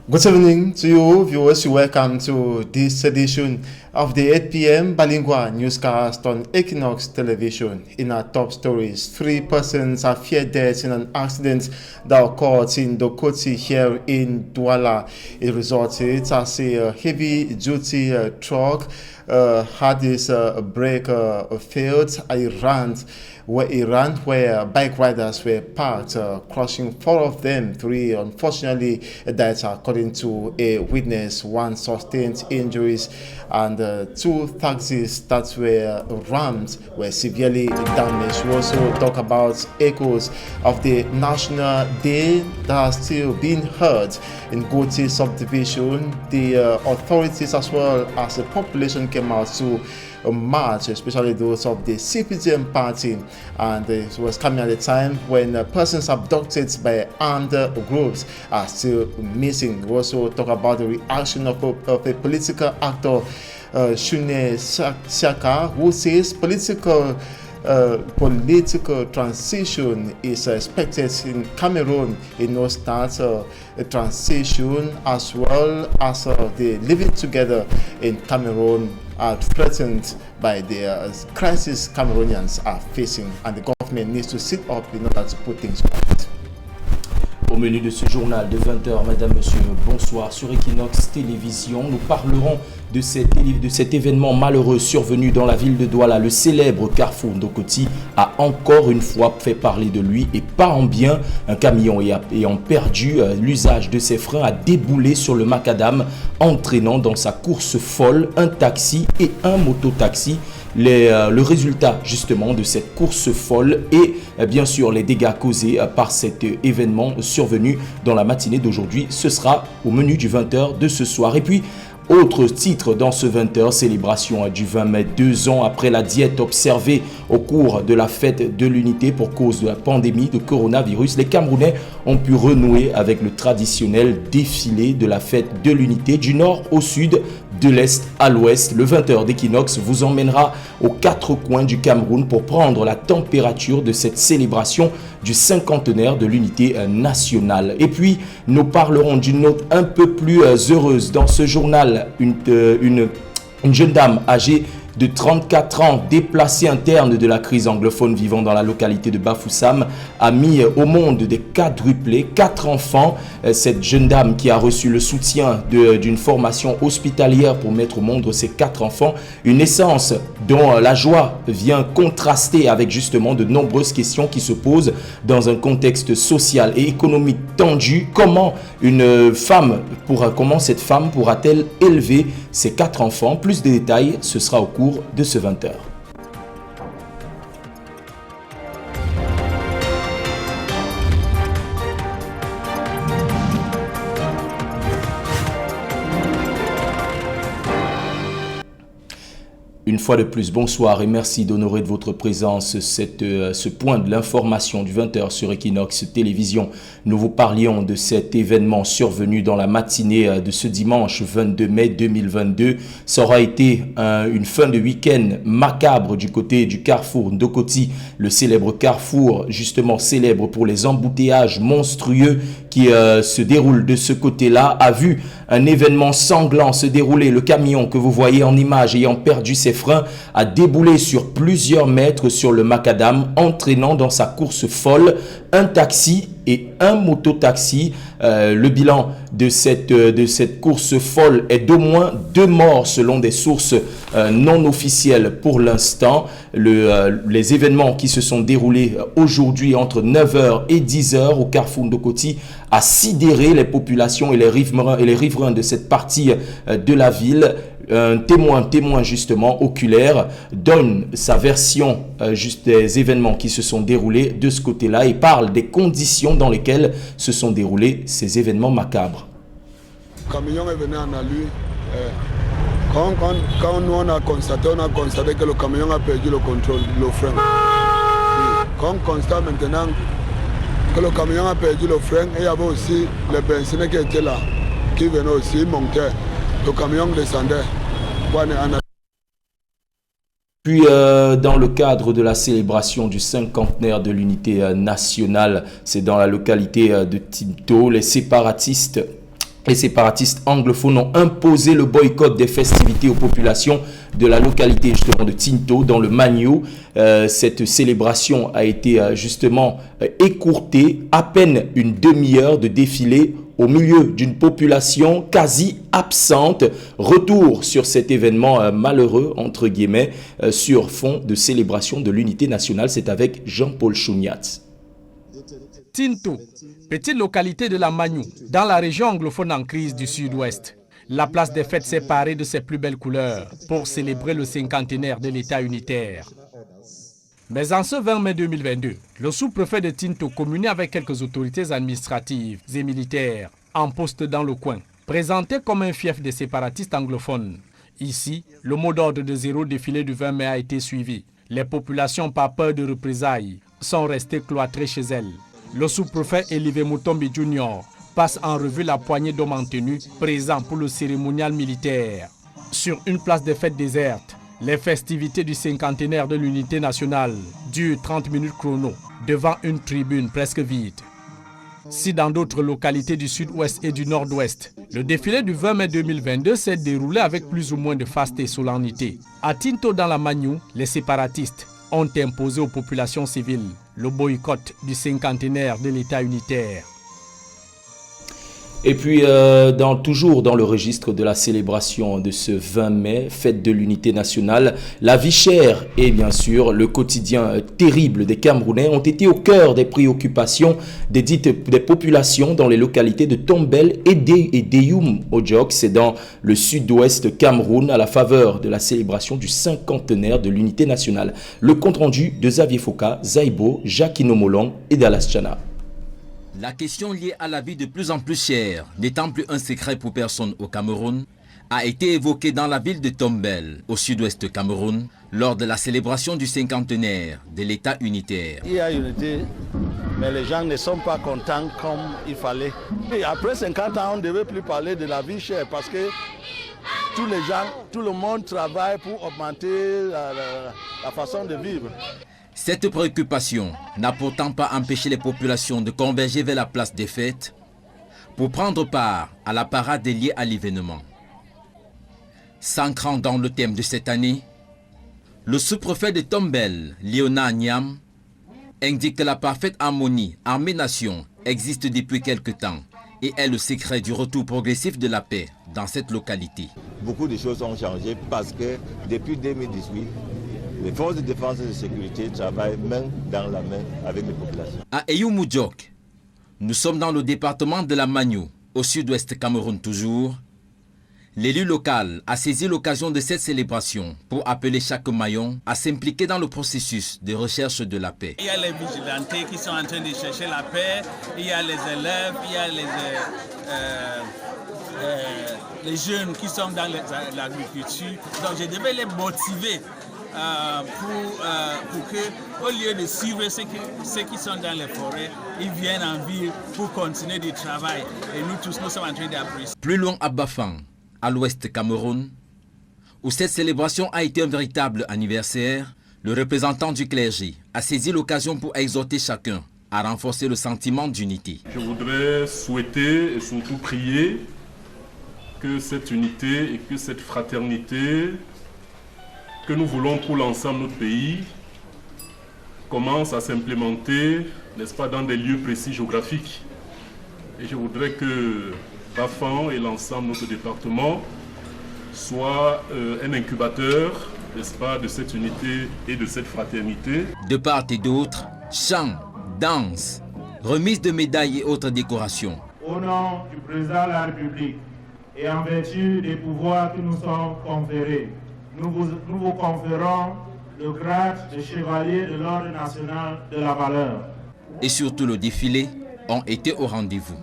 Good evening to you, viewers. Welcome to this edition of the 8 p.m. bilingual newscast on Equinox Television. In our top stories, 3 persons are feared death in an accident that occurred in Dokoti here in Douala. It resulted as a heavy-duty truck had its brake failed. Where bike riders were parked, crushing 4 of them. 3 unfortunately died, according to a witness. 1 sustained injuries, and 2 taxis that were rammed were severely damaged. We also talk about echoes of the National Day that are still being heard in Goti subdivision. The authorities as well as the population came out to march, especially those of the CPGM party, and it was coming at a time when persons abducted by armed groups are still missing. We also talk about the reaction of a political actor, Shune Shaka, who says political transition is expected in Cameroon. It will start a transition as well as the living together in Cameroon are threatened by the crisis Cameroonians are facing, and the government needs to sit up in order to put things right. Au menu de ce journal de 20h, Madame, Monsieur, bonsoir. Sur Equinox Télévision, nous parlerons de cet événement malheureux survenu dans la ville de Douala. Le célèbre carrefour Dokoti a encore une fois fait parler de lui, et pas en bien. Un camion ayant perdu l'usage de ses freins a déboulé sur le macadam, entraînant dans sa course folle un taxi et un mototaxi. Le résultat justement de cette course folle et bien sûr les dégâts causés par cet événement survenu dans la matinée d'aujourd'hui, ce sera au menu du 20h de ce soir. Et puis autre titre dans ce 20h, célébration du 20 mai, 2 ans après la diète observée au cours de la fête de l'unité pour cause de la pandémie de coronavirus. Les Camerounais ont pu renouer avec le traditionnel défilé de la fête de l'unité du nord au sud, de l'est à l'ouest. Le 20h d'Equinox vous emmènera aux 4 coins du Cameroun pour prendre la température de cette célébration du cinquantenaire de l'unité nationale. Et puis, nous parlerons d'une note un peu plus heureuse dans ce journal. Une jeune dame âgée de 34 ans, déplacée interne de la crise anglophone vivant dans la localité de Bafoussam, a mis au monde des quadruplés, 4 enfants. Cette jeune dame qui a reçu le soutien d'une formation hospitalière pour mettre au monde ces 4 enfants, une naissance dont la joie vient contraster avec justement de nombreuses questions qui se posent dans un contexte social et économique tendu. Comment cette femme pourra-t-elle élever ces 4 enfants? Plus de détails, ce sera au cours de ce 20h. Une fois de plus, bonsoir et merci d'honorer de votre présence ce point de l'information du 20h sur Equinox Télévision. Nous vous parlions de cet événement survenu dans la matinée de ce dimanche 22 mai 2022. Ça aura été une fin de week-end macabre du côté du carrefour Dokoti, le célèbre carrefour justement célèbre pour les embouteillages monstrueux qui se déroulent de ce côté-là, a vu un événement sanglant se dérouler. Le camion que vous voyez en image ayant perdu ses freins a déboulé sur plusieurs mètres sur le macadam, entraînant dans sa course folle un taxi et un mototaxi. Le bilan de cette course folle est d'au moins 2 morts selon des sources non officielles pour l'instant. Les événements qui se sont déroulés aujourd'hui entre 9h et 10h au carrefour Dokoti a sidéré les populations et les riverains de cette partie de la ville. Un témoin justement oculaire donne sa version juste des événements qui se sont déroulés de ce côté-là et parle des conditions dans lesquelles se sont déroulés ces événements macabres. Le camion est venu en allure. Quand nous on a constaté que le camion a perdu le contrôle, le frein. Quand on constate maintenant que le camion a perdu le frein, et il y avait aussi les benzines qui étaient là, qui venaient aussi monter. Le camion descendait. Puis, dans le cadre de la célébration du cinquantenaire de l'unité nationale, c'est dans la localité de Tinto, les séparatistes Les séparatistes anglophones ont imposé le boycott des festivités aux populations de la localité justement de Tinto dans le Magno. Cette célébration a été justement écourtée, à peine une demi-heure de défilé au milieu d'une population quasi absente. Retour sur cet événement malheureux, entre guillemets, sur fond de célébration de l'unité nationale. C'est avec Jean-Paul Chouniat. Tinto, petite localité de la Magno, dans la région anglophone en crise du sud-ouest. La place des fêtes s'est parée de ses plus belles couleurs pour célébrer le cinquantenaire de l'État unitaire. Mais en ce 20 mai 2022, le sous-préfet de Tinto communiait avec quelques autorités administratives et militaires en poste dans le coin, présenté comme un fief des séparatistes anglophones. Ici, le mot d'ordre de zéro défilé du 20 mai a été suivi. Les populations, par peur de représailles, sont restées cloîtrées chez elles. Le sous-préfet Elive Mutombi Jr. passe en revue la poignée d'hommes en tenue présents pour le cérémonial militaire. Sur une place des fêtes déserte, les festivités du cinquantenaire de l'unité nationale durent 30 minutes chrono devant une tribune presque vide. Si dans d'autres localités du sud-ouest et du nord-ouest, le défilé du 20 mai 2022 s'est déroulé avec plus ou moins de faste et solennité. À Tinto dans la Magno, les séparatistes ont imposé aux populations civiles le boycott du cinquantenaire de l'État unitaire. Et puis, toujours dans le registre de la célébration de ce 20 mai, fête de l'unité nationale, la vie chère et bien sûr le quotidien terrible des Camerounais ont été au cœur des préoccupations des populations dans les localités de Tombel et d'Eyoum Ojok. C'est dans le sud-ouest Cameroun à la faveur de la célébration du cinquantenaire de l'unité nationale. Le compte-rendu de Xavier Foka, Zaibo, Jacques Inomolong et Dallas Chana. La question liée à la vie de plus en plus chère, n'étant plus un secret pour personne au Cameroun, a été évoquée dans la ville de Tombel, au sud-ouest Cameroun, lors de la célébration du cinquantenaire de l'État unitaire. Il y a unité, mais les gens ne sont pas contents comme il fallait. Et après 50 ans, on ne devait plus parler de la vie chère parce que tous les gens, tout le monde travaille pour augmenter la façon de vivre. Cette préoccupation n'a pourtant pas empêché les populations de converger vers la place des fêtes pour prendre part à la parade liée à l'événement. S'ancrant dans le thème de cette année, le sous-préfet de Tombel, Léonard Niam, indique que la parfaite harmonie armée-nation existe depuis quelque temps et est le secret du retour progressif de la paix dans cette localité. Beaucoup de choses ont changé parce que depuis 2018, les forces de défense et de sécurité travaillent main dans la main avec les populations. À Eyoum Ojok, nous sommes dans le département de la Magno, au sud-ouest Cameroun toujours. L'élu local a saisi l'occasion de cette célébration pour appeler chaque maillon à s'impliquer dans le processus de recherche de la paix. Il y a les vigilantés qui sont en train de chercher la paix, il y a les élèves, il y a les jeunes qui sont dans l'agriculture. Donc je devais les motiver pour que, au lieu de suivre ceux qui sont dans les forêts, ils viennent en ville pour continuer du travail. Et nous tous, nous sommes en train d'apprécier. Plus loin à Bafang, à l'ouest Cameroun, où cette célébration a été un véritable anniversaire, le représentant du clergé a saisi l'occasion pour exhorter chacun à renforcer le sentiment d'unité. Je voudrais souhaiter et surtout prier que cette unité et que cette fraternité que nous voulons pour l'ensemble de notre pays commence à s'implémenter, n'est-ce pas, dans des lieux précis géographiques. Et je voudrais que Bafang et l'ensemble de notre département soient un incubateur, n'est-ce pas, de cette unité et de cette fraternité. De part et d'autre, chants, danses, remise de médailles et autres décorations. Au nom du président de la République et en vertu des pouvoirs qui nous sont conférés, nous vous conférons le grade de chevalier de l'Ordre national de la valeur. Et surtout le défilé ont été au rendez-vous.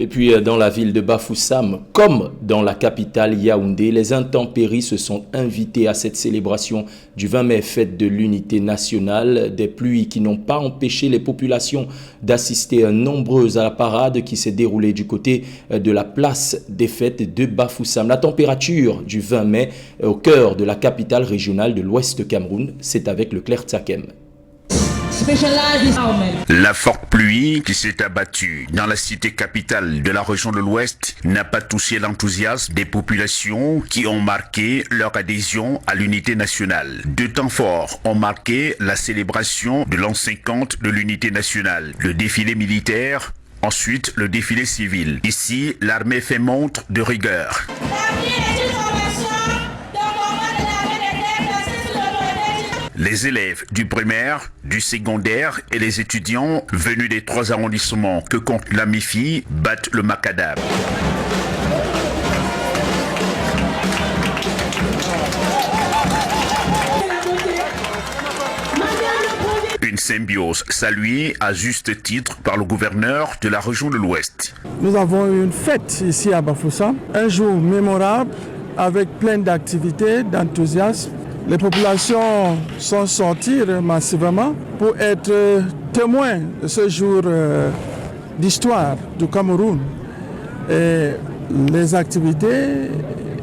Et puis dans la ville de Bafoussam, comme dans la capitale Yaoundé, les intempéries se sont invitées à cette célébration du 20 mai, fête de l'unité nationale. Des pluies qui n'ont pas empêché les populations d'assister nombreuses à la parade qui s'est déroulée du côté de la place des fêtes de Bafoussam. La température du 20 mai au cœur de la capitale régionale de l'Ouest Cameroun, c'est avec le Clair Tsakem. La forte pluie qui s'est abattue dans la cité capitale de la région de l'Ouest n'a pas touché l'enthousiasme des populations qui ont marqué leur adhésion à l'unité nationale. Deux temps forts ont marqué la célébration de l'an 50 de l'unité nationale. Le défilé militaire, ensuite le défilé civil. Ici, l'armée fait montre de rigueur. Les élèves du primaire, du secondaire et les étudiants venus des 3 arrondissements que compte la MIFI battent le macadam. Une symbiose saluée à juste titre par le gouverneur de la région de l'Ouest. Nous avons eu une fête ici à Bafoussam, un jour mémorable avec plein d'activités, d'enthousiasme. Les populations sont sorties massivement pour être témoins de ce jour d'histoire du Cameroun. Et les activités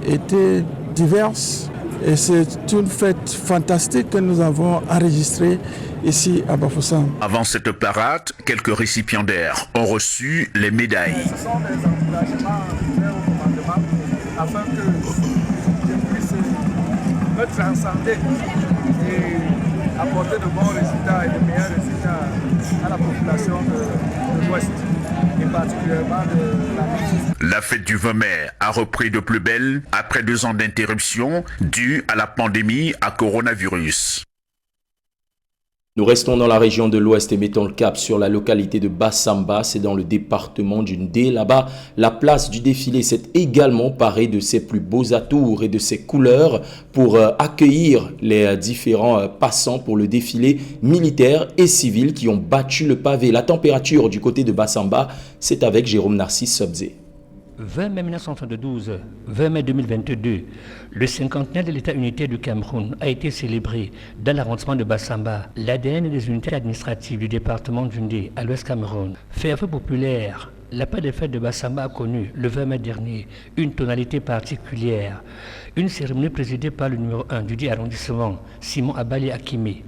étaient diverses et c'est une fête fantastique que nous avons enregistrée ici à Bafoussam. Avant cette parade, quelques récipiendaires ont reçu les médailles. Ce sont des encouragements faits au commandement afin que je puisse me transcender et apporter de bons résultats et de meilleurs résultats à la population de l'Ouest et particulièrement de la ville. La fête du 20 mai a repris de plus belle après 2 ans d'interruption due à la pandémie à coronavirus. Nous restons dans la région de l'Ouest et mettons le cap sur la localité de Bassamba, c'est dans le département du Ndé. Là-bas, la place du défilé s'est également parée de ses plus beaux atours et de ses couleurs pour accueillir les différents passants pour le défilé militaire et civil qui ont battu le pavé. La température du côté de Bassamba, c'est avec Jérôme Narcisse Sobzé. 20 mai 1972, 20 mai 2022, le cinquantenaire de l'État unitaire du Cameroun a été célébré dans l'arrondissement de Bassamba, l'ADN des unités administratives du département du Ndé à l'Ouest Cameroun. Fait populaire, la paix des fêtes de Bassamba a connu le 20 mai dernier une tonalité particulière. Une cérémonie présidée par le numéro 1 du dit arrondissement, Simon Abali Akimé.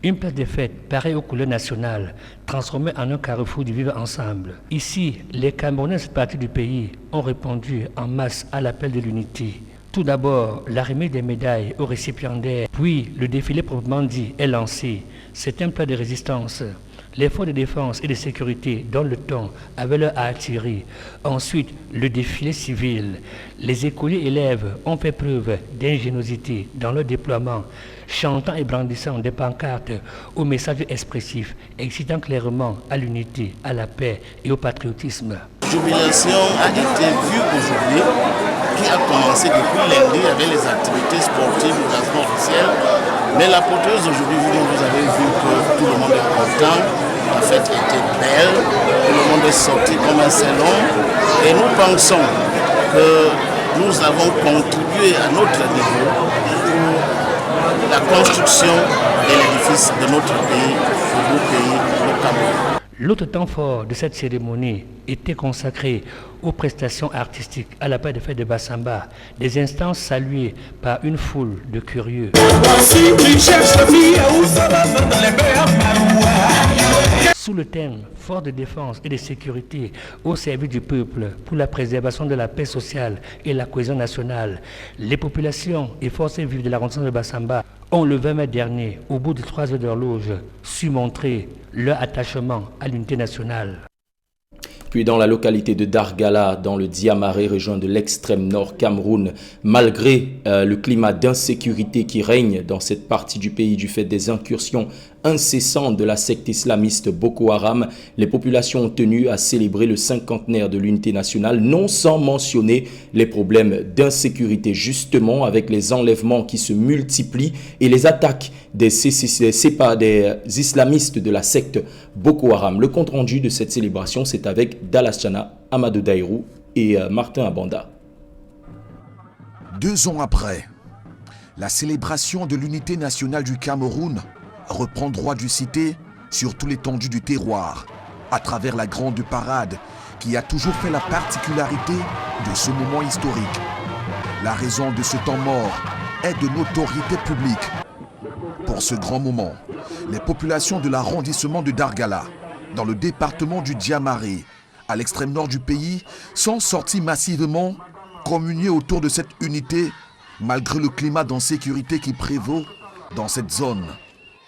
Une place des fêtes pareille aux couleurs nationales, transformée en un carrefour du vivre ensemble. Ici, les Camerounais de cette partie du pays ont répondu en masse à l'appel de l'unité. Tout d'abord, la remise des médailles aux récipiendaires, puis le défilé proprement dit est lancé. C'est un plat de résistance. Les forces de défense et de sécurité donnent le ton avec leur artillerie. Ensuite, le défilé civil. Les écoliers élèves ont fait preuve d'ingéniosité dans leur déploiement, chantant et brandissant des pancartes aux messages expressifs, excitant clairement à l'unité, à la paix et au patriotisme. La jubilation a été vue aujourd'hui, qui a commencé depuis lundi avec les activités sportives du lancement officiel. Mais l'apôtreuse aujourd'hui, vous avez vu que tout le monde est content, la fête était belle, tout le monde est sorti comme un salon. Et nous pensons que nous avons contribué à notre niveau pour la construction de l'édifice de notre pays, le beau pays, le Cameroun. L'autre temps fort de cette cérémonie était consacré aux prestations artistiques à la paix des fêtes de Bassamba, des instances saluées par une foule de curieux. Sous le thème « Force de défense et de sécurité au service du peuple pour la préservation de la paix sociale et la cohésion nationale », les populations et forces vives de l'arrondissement de Bassamba ont le 20 mai dernier, au bout de 3 heures d'horloge, su montrer leur attachement à l'unité nationale. Puis dans la localité de Dargala, dans le Diamaré, région de l'extrême nord Cameroun, malgré le climat d'insécurité qui règne dans cette partie du pays du fait des incursions incessantes de la secte islamiste Boko Haram, les populations ont tenu à célébrer le cinquantenaire de l'unité nationale, non sans mentionner les problèmes d'insécurité, justement avec les enlèvements qui se multiplient et les attaques des islamistes de la secte Boko Haram. Le compte-rendu de cette célébration, c'est avec Dallas Chana, Amadou Daïrou et Martin Abanda. 2 ans après, la célébration de l'unité nationale du Cameroun reprend droit du cité sur toute l'étendue du terroir, à travers la grande parade qui a toujours fait la particularité de ce moment historique. La raison de ce temps mort est de notoriété publique. Pour ce grand moment, Les populations de l'arrondissement de Dargala, dans le département du Diamaré, à l'extrême nord du pays, sont sorties massivement communier autour de cette unité, malgré le climat d'insécurité qui prévaut dans cette zone.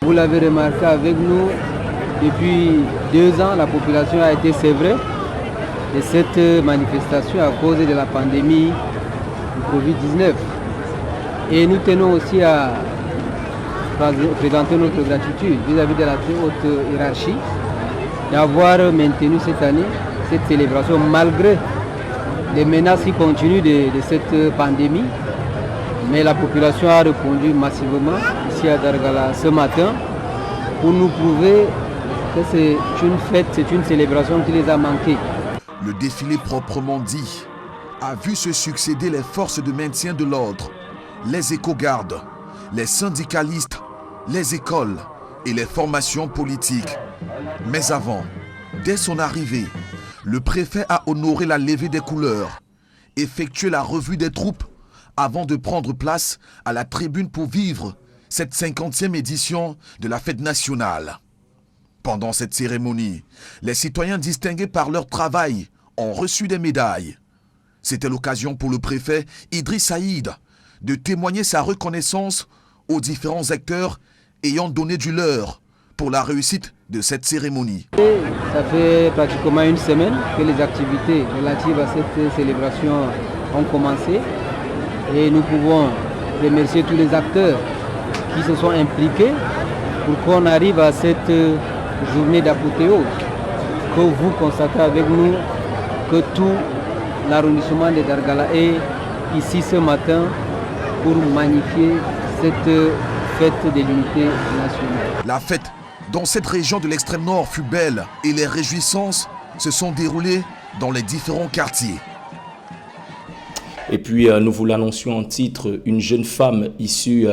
Vous l'avez remarqué avec nous, depuis 2 ans, la population a été sévrée de cette manifestation à cause de la pandémie du Covid-19. Et nous tenons aussi à présenter notre gratitude vis-à-vis de la très haute hiérarchie d'avoir maintenu cette année cette célébration malgré les menaces qui continuent de cette pandémie. Mais la population a répondu massivement ici à Dargala ce matin pour nous prouver que c'est une fête, c'est une célébration qui les a manqué. Le défilé proprement dit a vu se succéder les forces de maintien de l'ordre, les éco-gardes, les syndicalistes, les écoles et les formations politiques. Mais avant, dès son arrivée, le préfet a honoré la levée des couleurs, effectué la revue des troupes avant de prendre place à la tribune pour vivre cette 50e édition de la fête nationale. Pendant cette cérémonie, les citoyens distingués par leur travail ont reçu des médailles. C'était l'occasion pour le préfet Idriss Saïd de témoigner sa reconnaissance aux différents acteurs ayant donné du leur pour la réussite de cette cérémonie. Ça fait pratiquement une semaine que les activités relatives à cette célébration ont commencé et nous pouvons remercier tous les acteurs qui se sont impliqués pour qu'on arrive à cette journée d'apothéose, que vous constatez avec nous que tout l'arrondissement de Dargala est ici ce matin pour magnifier cette fête de l'unité nationale. La fête dans cette région de l'extrême nord fut belle et les réjouissances se sont déroulées dans les différents quartiers. Et puis, nous vous l'annoncions en titre, une jeune femme issue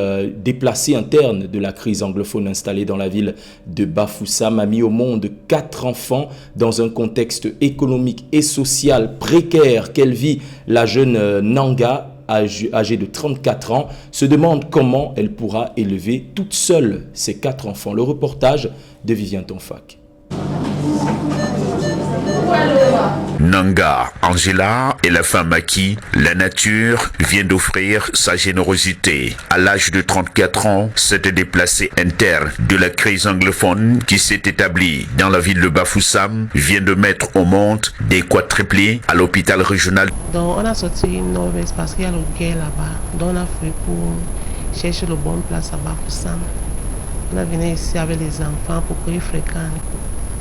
déplacée interne de la crise anglophone installée dans la ville de Bafoussam a mis au monde 4 enfants dans un contexte économique et social précaire qu'elle vit. La jeune Nanga, âgée de 34 ans, se demande comment elle pourra élever toute seule ses 4 enfants. Le reportage de Vivien Tonfac. Nanga Angela est la femme à qui la nature vient d'offrir sa générosité. À l'âge de 34 ans, cette déplacée interne de la crise anglophone qui s'est établie dans la ville de Bafoussam vient de mettre au monde des quadruplés à l'hôpital régional. Donc on a sorti Nord-Ouest parce qu'il y a le guerre là-bas. Donc on a fait pour chercher le bon place à Bafoussam. On a venu ici avec les enfants pour qu'ils fréquentent.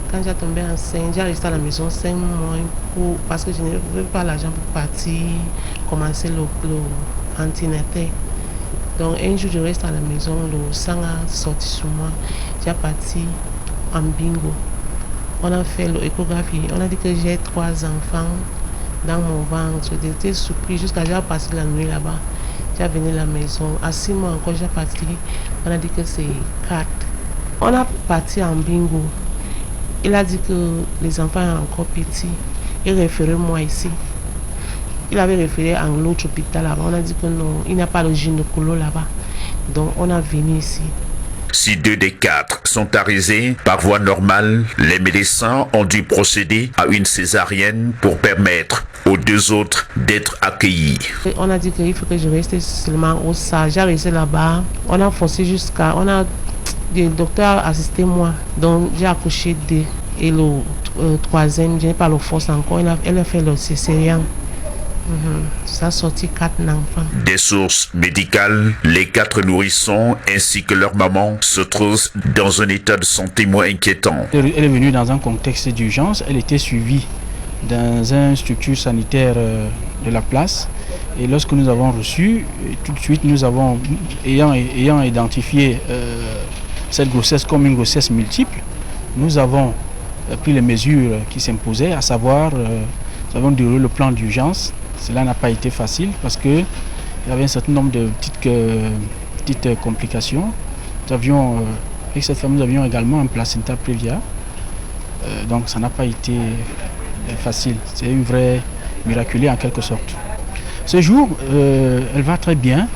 Quand j'ai tombé enceinte, j'ai resté à la maison 5 mois parce que je n'avais pas l'argent pour partir, commencer le antinété. Donc un jour je reste à la maison, le sang a sorti sur moi. J'ai parti en bingo. On a fait l'échographie. On a dit que j'ai 3 enfants dans mon ventre. J'étais surpris jusqu'à j'ai passé la nuit là-bas. J'ai venu à la maison. À 6 mois encore, j'ai parti. On a dit que c'est 4. On a parti en bingo. Il a dit que les enfants sont encore petits. Il référait moi ici. Il avait référé à l'autre hôpital là-bas. On a dit que non, il n'y a pas le gynécologue là-bas. Donc on a venu ici. Si 2 des 4 sont arisés par voie normale, les médecins ont dû procéder à une césarienne pour permettre aux 2 autres d'être accueillis. On a dit qu'il faut que je reste seulement au SAR. J'ai resté là-bas. On a forcé jusqu'à... Le docteur a assisté moi, donc j'ai accouché 2. Et le 3e, je n'ai pas le force encore, elle a fait le césarien. Ça a sorti 4 enfants. Des sources médicales, les 4 nourrissons ainsi que leur maman se trouvent dans un état de santé moins inquiétant. Elle est venue dans un contexte d'urgence, elle était suivie dans une structure sanitaire de la place. Et lorsque nous avons reçu, tout de suite nous avons, ayant identifié cette grossesse comme une grossesse multiple, nous avons pris les mesures qui s'imposaient, à savoir, nous avons déroulé le plan d'urgence. Cela n'a pas été facile parce qu'il y avait un certain nombre de petites complications. Avec cette femme, nous avions également un placenta prévia. Donc ça n'a pas été facile. C'est une vraie miraculée en quelque sorte. Ce jour, elle va très bien.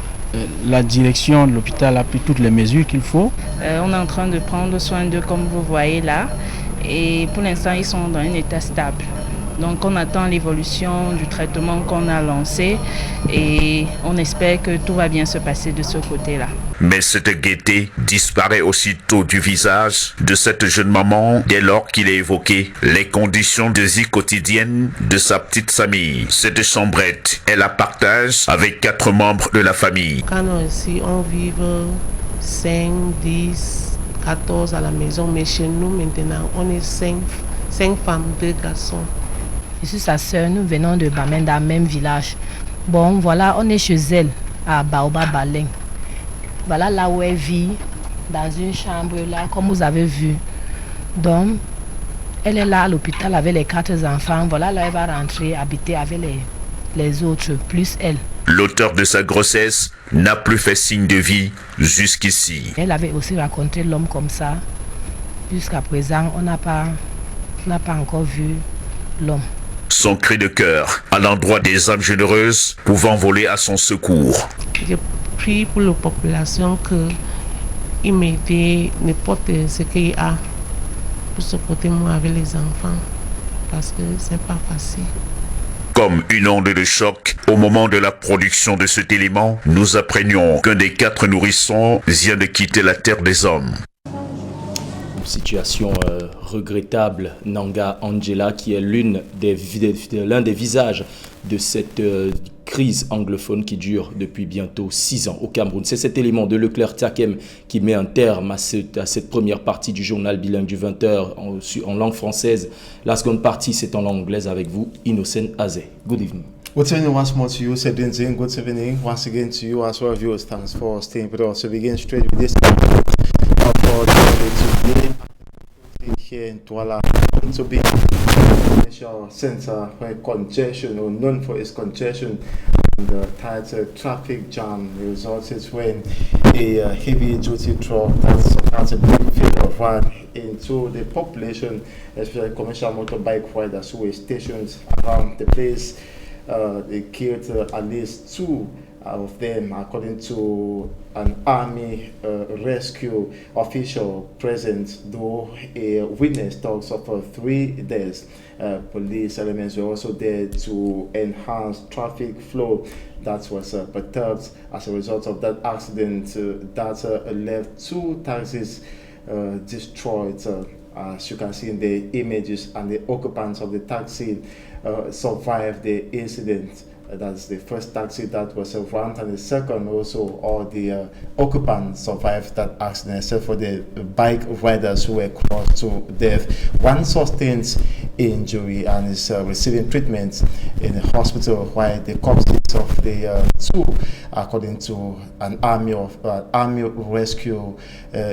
La direction de l'hôpital a pris toutes les mesures qu'il faut. On est en train de prendre soin d'eux comme vous voyez là. Et pour l'instant, ils sont dans un état stable. Donc on attend l'évolution du traitement qu'on a lancé et on espère que tout va bien se passer de ce côté-là. Mais cette gaieté disparaît aussitôt du visage de cette jeune maman dès lors qu'il a évoqué les conditions de vie quotidienne de sa petite famille. Cette chambrette, elle la partage avec 4 membres de la famille. Quand ici, on vit 5, 10, 14 à la maison, mais chez nous maintenant, on est 5 femmes, 2 garçons. Je suis sa sœur, nous venons de Bamenda, même village. Bon, voilà, on est chez elle, à Baobab Baleng. Voilà là où elle vit, dans une chambre là, comme vous avez vu. Donc, elle est là à l'hôpital avec les 4 enfants. Voilà là, elle va rentrer, habiter avec les autres, plus elle. L'auteur de sa grossesse n'a plus fait signe de vie jusqu'ici. Elle avait aussi rencontré l'homme comme ça. Jusqu'à présent, on n'a pas encore vu l'homme. Son cri de cœur à l'endroit des âmes généreuses pouvant voler à son secours. Je prie pour la population qu'ils m'aident n'importe ce qu'il y a pour supporter moi avec les enfants parce que c'est pas facile. Comme une onde de choc, au moment de la production de cet élément, nous apprenions qu'un des 4 nourrissons vient de quitter la terre des hommes. Situation regrettable, Nanga Angela, qui est l'un des visages de cette crise anglophone qui dure depuis bientôt 6 ans au Cameroun. C'est cet élément de Leclerc Takem qui met un terme à cette première partie du journal bilingue du 20h en langue française. La seconde partie, c'est en langue anglaise avec vous, Innocent Azé. Good evening. Good evening once more to you, Sedinzin. Good evening once again to you as well, viewers. Thanks for staying with us. So begin straight with this. Here in Douala, to be a financial center where congestion, or known for its congestion, and tight traffic jam resulted when a heavy-duty truck that's a big figure ran into the population, especially commercial motorbike riders who were stationed around the place. They killed at least 2 of them, according to an army rescue official present, though a witness talks of 3 deaths. Police elements were also there to enhance traffic flow that was perturbed as a result of that accident that left 2 taxis destroyed. As you can see in the images, and the occupants of the taxi survived the incident. That's the first taxi that was around, and the second also, all the occupants survived that accident, except for the bike riders who were close to death. 1 sustained injury and is receiving treatment in the hospital, while the corpses of the 2, according to an army rescue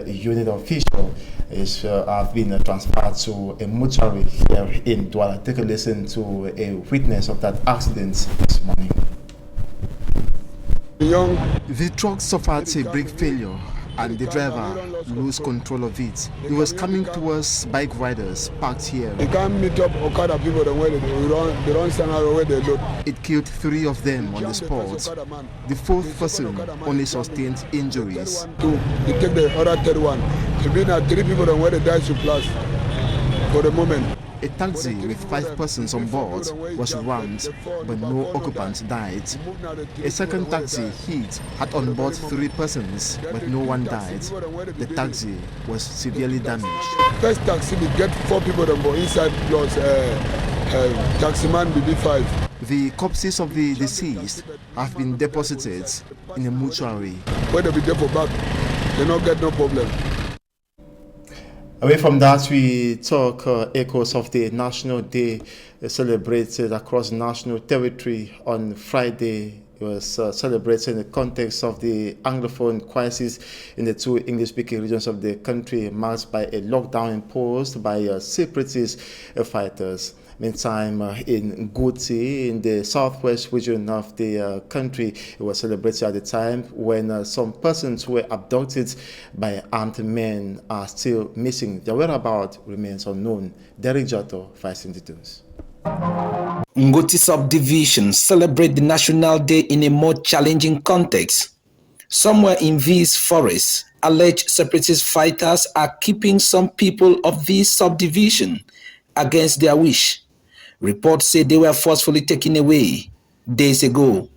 unit official, have been transferred to a mortuary here in Douala. Take a listen to a witness of that accident this morning. The truck suffered a brake failure and the driver lost control of it. He was coming towards bike riders parked here. You can't meet up Okada people the way they don't stand out where they load. It killed 3 of them on the spot. The 4th person only sustained injuries. You take the other 3rd one. To be now 3 people the way they die to plus for the moment. A taxi with 5 persons on board was rammed, but no occupants died. A second taxi had on board 3 persons, but no one died. The taxi was severely damaged. First taxi we get 4 people on board inside plus taximan BB5. The corpses of the deceased have been deposited in a mortuary. Where they be there for back, they don't get no problem. Away from that, we talk echoes of the National Day celebrated across national territory on Friday. It was celebrated in the context of the Anglophone crisis in the 2 English-speaking regions of the country, marked by a lockdown imposed by separatist fighters. Meantime, in Guti, in the southwest region of the country, it was celebrated at the time when some persons who were abducted by armed men are still missing. Their whereabouts remains unknown. Derek Jotto, 572. Ngoti subdivision celebrate the National Day in a more challenging context. Somewhere in these forests, alleged separatist fighters are keeping some people of this subdivision against their wish. Reports say they were forcefully taken away days ago,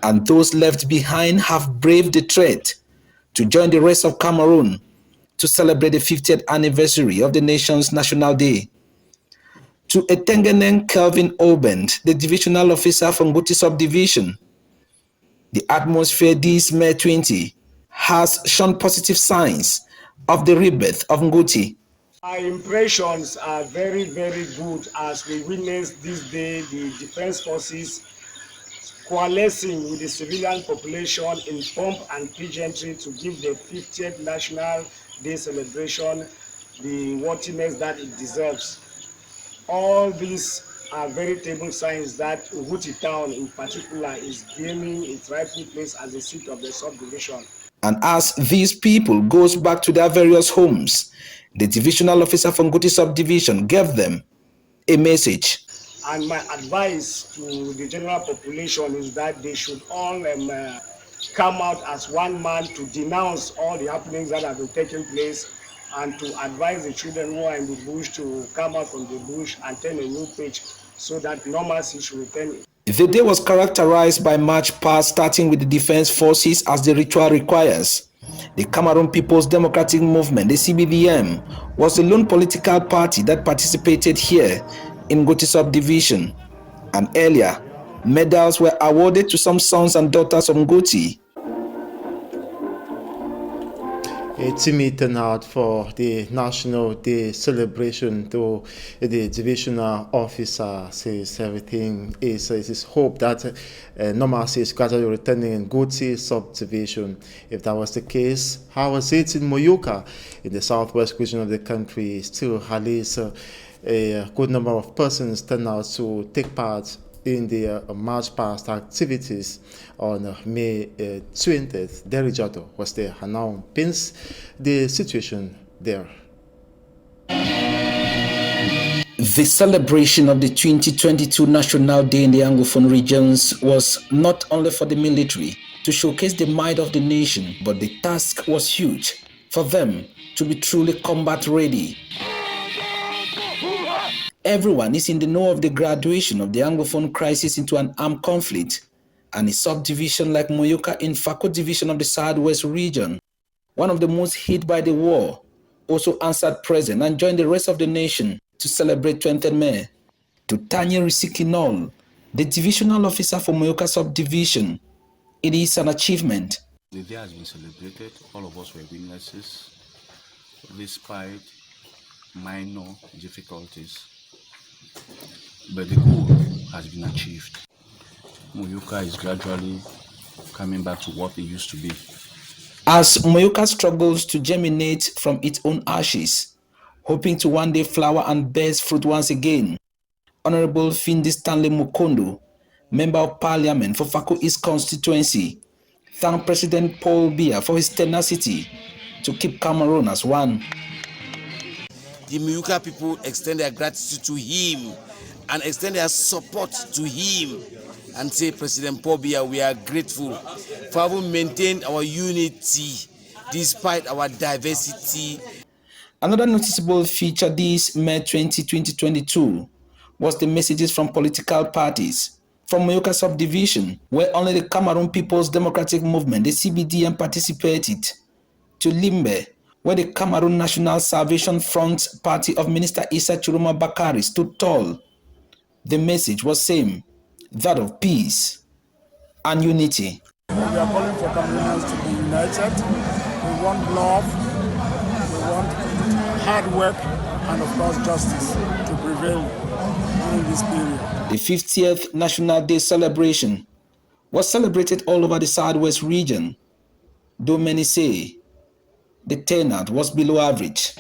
and those left behind have braved the threat to join the rest of Cameroon to celebrate the 50th anniversary of the nation's National Day. To Etengeneng Kelvin Obend, the divisional officer from Ngouti subdivision, the atmosphere this May 20 has shown positive signs of the rebirth of Ngouti. Our impressions are very, very good as we witness this day the defense forces coalescing with the civilian population in pomp and pageantry to give the 50th National Day celebration the worthiness that it deserves. All these are veritable signs that Ngouti town in particular is gaining its rightful place as the seat of the subdivision. And as these people goes back to their various homes, the divisional officer from Ngouti subdivision gave them a message. And my advice to the general population is that they should all come out as one man to denounce all the happenings that have been taking place and to advise the children who are in the bush to come out from the bush and turn a new page so that normalcy should return. The day was characterized by march past starting with the defense forces as the ritual requires. The Cameroon People's Democratic Movement, the CBDM, was the lone political party that participated here in Ngouti subdivision. And earlier, medals were awarded to some sons and daughters of Ngouti. A timid turnout for the National Day celebration, though the divisional officer says everything is it is hope that normalcy is gradually returning in Ngouti subdivision. If that was the case, how was it in Moyoka, in the southwest region of the country? Still, at least a good number of persons turned out to take part in the March past activities on May 20th. Derijato was there and now pins the situation there. The celebration of the 2022 National Day in the Anglophone regions was not only for the military to showcase the might of the nation, but the task was huge for them to be truly combat ready. Everyone is in the know of the graduation of the Anglophone crisis into an armed conflict, and a subdivision like Moyoka in Fako division of the Southwest region, one of the most hit by the war, also answered present and joined the rest of the nation to celebrate 20th May. To Tanya Risikinol, the divisional officer for Moyoka subdivision, it is an achievement. The day has been celebrated. All of us were witnesses, despite minor difficulties. But the goal has been achieved. Moyoka is gradually coming back to what it used to be. As Moyoka struggles to germinate from its own ashes, hoping to one day flower and bear fruit once again, Honorable Findi Stanley Mukondo, Member of Parliament for Fako East constituency, thanked President Paul Biya for his tenacity to keep Cameroon as one. The Moyoka people extend their gratitude to him and extend their support to him and say, President Paul Biya, we are grateful for having maintained our unity despite our diversity. Another noticeable feature this May 20, 2022 was the messages from political parties. From Moyoka subdivision, where only the Cameroon People's Democratic Movement, the CBDM, participated, to Limbe, where the Cameroon National Salvation Front party of Minister Issa Chiroma Bakari stood tall. The message was same, that of peace and unity. We are calling for Cameroonians to be united. We want love, we want hard work, and of course justice to prevail during this period. The 50th National Day celebration was celebrated all over the Southwest region, though many say the turnout was below average.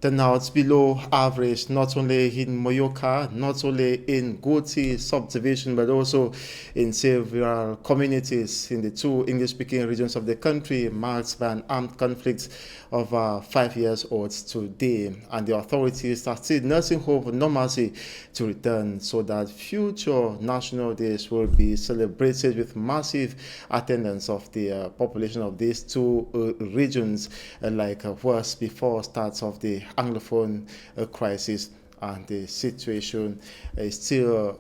Turnouts below average, not only in Moyoka, not only in Goti subdivision, but also in several communities in the two English-speaking regions of the country, marked by an armed conflict of 5 years old today. And the authorities are still nursing hope for normalcy to return so that future national days will be celebrated with massive attendance of the population of these two regions, like was before starts of the Anglophone crisis. And the situation is still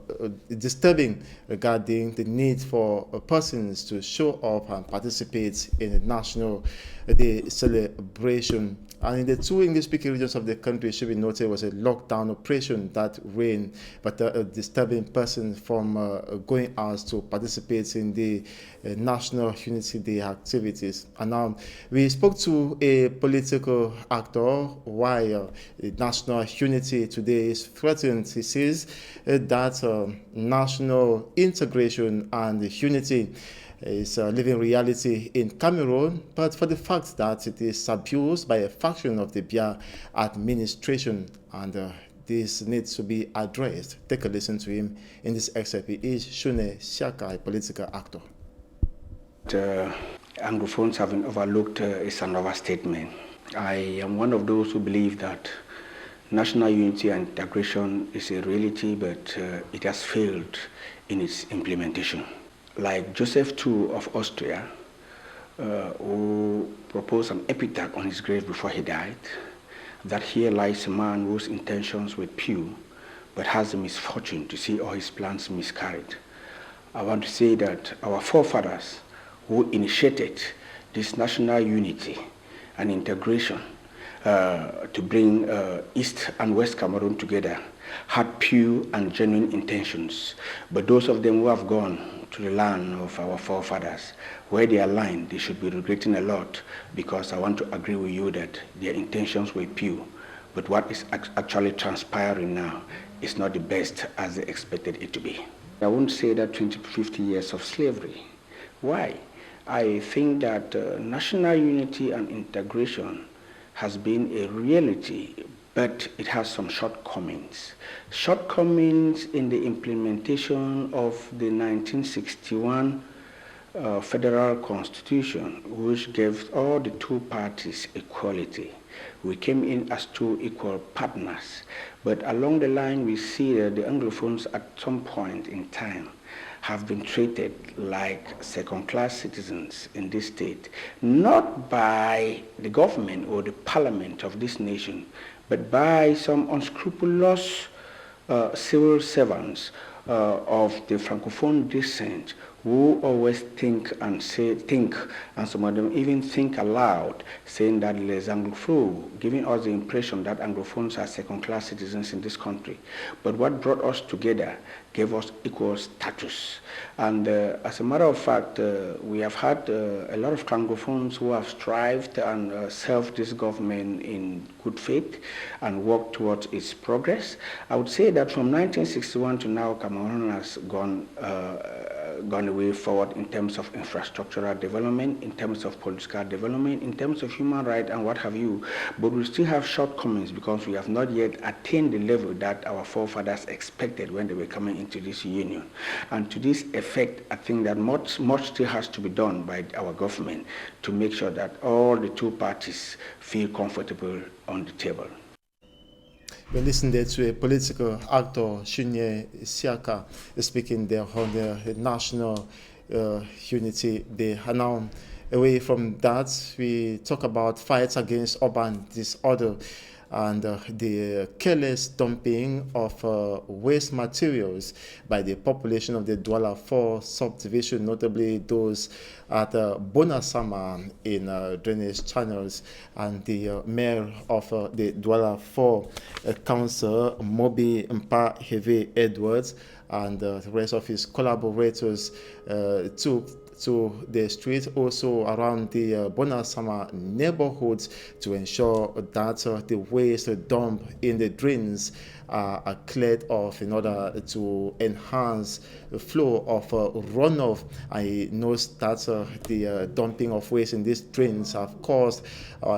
disturbing regarding the need for persons to show up and participate in the National Day celebration. And in the two English-speaking regions of the country, it should be noted, was a lockdown operation that reigned, but disturbing persons from going out to participate in the National Unity Day activities. And now we spoke to a political actor why national unity today is threatened. He says that national integration and unity is a living reality in Cameroon, but for the fact that it is abused by a faction of the Biya administration, and this needs to be addressed. Take a listen to him in this excerpt. He is Shune Siaka, a political actor. Anglophones have been overlooked is an overstatement. I am one of those who believe that national unity and integration is a reality, but it has failed in its implementation. Like Joseph II of Austria, who proposed an epitaph on his grave before he died, that here lies a man whose intentions were pure, but has the misfortune to see all his plans miscarried. I want to say that our forefathers who initiated this national unity and integration to bring East and West Cameroon together had pure and genuine intentions. But those of them who have gone to the land of our forefathers, where they are lying, they should be regretting a lot, because I want to agree with you that their intentions were pure. But what is actually transpiring now is not the best as they expected it to be. I won't say that 20 to 50 years of slavery. Why? I think that national unity and integration has been a reality, but it has some shortcomings. Shortcomings in the implementation of the 1961 Federal Constitution, which gave all the two parties equality. We came in as two equal partners, but along the line we see that the Anglophones at some point in time have been treated like second-class citizens in this state, not by the government or the parliament of this nation, but by some unscrupulous civil servants of the Francophone descent, who always think, and some of them even think aloud, saying that les Anglophones, giving us the impression that Anglophones are second-class citizens in this country. But what brought us together gave us equal status. And as a matter of fact, we have had a lot of Francophones who have strived and served this government in good faith and worked towards its progress. I would say that from 1961 to now, Cameroon has gone a way forward in terms of infrastructural development, in terms of political development, in terms of human rights and what have you. But we still have shortcomings because we have not yet attained the level that our forefathers expected when they were coming into this union. And to this effect, I think that much still has to be done by our government to make sure that all the two parties feel comfortable on the table. We listened there to a political actor, Shunye Siaka, speaking there on the National Unity Day. And now, away from that, we talk about fights against urban disorder and the careless dumping of waste materials by the population of the Douala 4 subdivision, notably those at Bonasama in drainage channels. And the mayor of the Douala 4 council, Mobi Mpa Heve Edwards, and the rest of his collaborators took to the street, also around the Bonasama neighborhoods, to ensure that the waste dump in the drains are cleared off in order to enhance the flow of runoff. I know that the dumping of waste in these drains have caused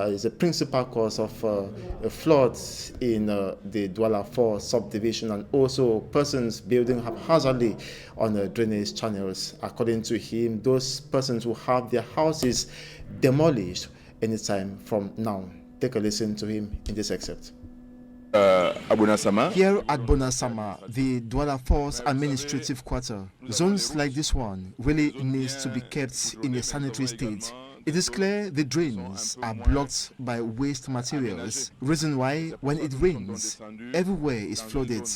is a principal cause of floods in the Douala 4 subdivision, and also persons building haphazardly on the drainage channels. According to him, those persons will have their houses demolished anytime from now. Take a listen to him in this excerpt. Here at Bonasama, the Douala 4's administrative quarter, zones like this one really needs to be kept in a sanitary state. It is clear the drains are blocked by waste materials, reason why when it rains, everywhere is flooded.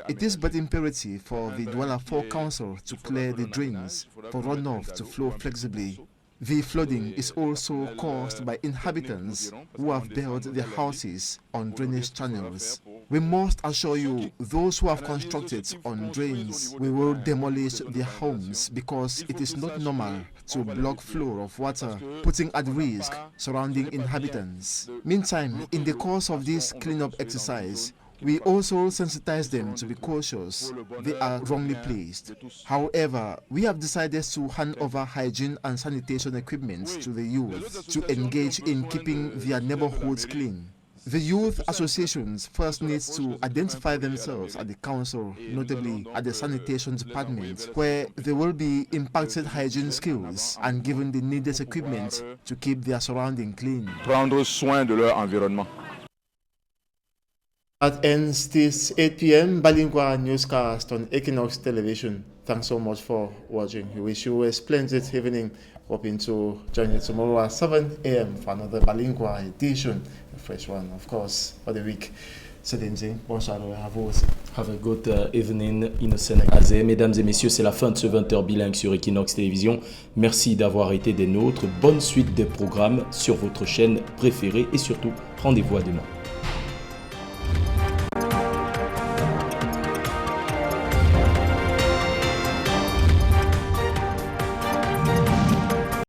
It is but imperative for the Douala 4 Council to clear the drains for runoff to flow flexibly. The flooding is also caused by inhabitants who have built their houses on drainage channels. We must assure you, those who have constructed on drains, we will demolish their homes because it is not normal to block flow of water, putting at risk surrounding inhabitants. Meantime, in the course of this cleanup exercise, we also sensitize them to be cautious. They are wrongly placed. However, we have decided to hand over hygiene and sanitation equipment to the youth to engage in keeping their neighborhoods clean. The youth associations first need to identify themselves at the council, notably at the sanitation department, where they will be imparted hygiene skills and given the needed equipment to keep their surrounding clean. Prendre soin de leur environnement. That ends this 8 p.m. bilingual newscast on Equinox Television. Thanks so much for watching. We wish you a splendid evening. Hoping to join you tomorrow at 7 a.m. for another bilingual edition. A fresh one, of course, for the week. Bonsoir à vous aussi. Have a good evening, Innocent Azé. Mesdames et messieurs, c'est la fin de ce 20h bilingue sur Equinox Télévision. Merci d'avoir été des nôtres. Bonne suite des programmes sur votre chaîne préférée et surtout, rendez-vous à demain.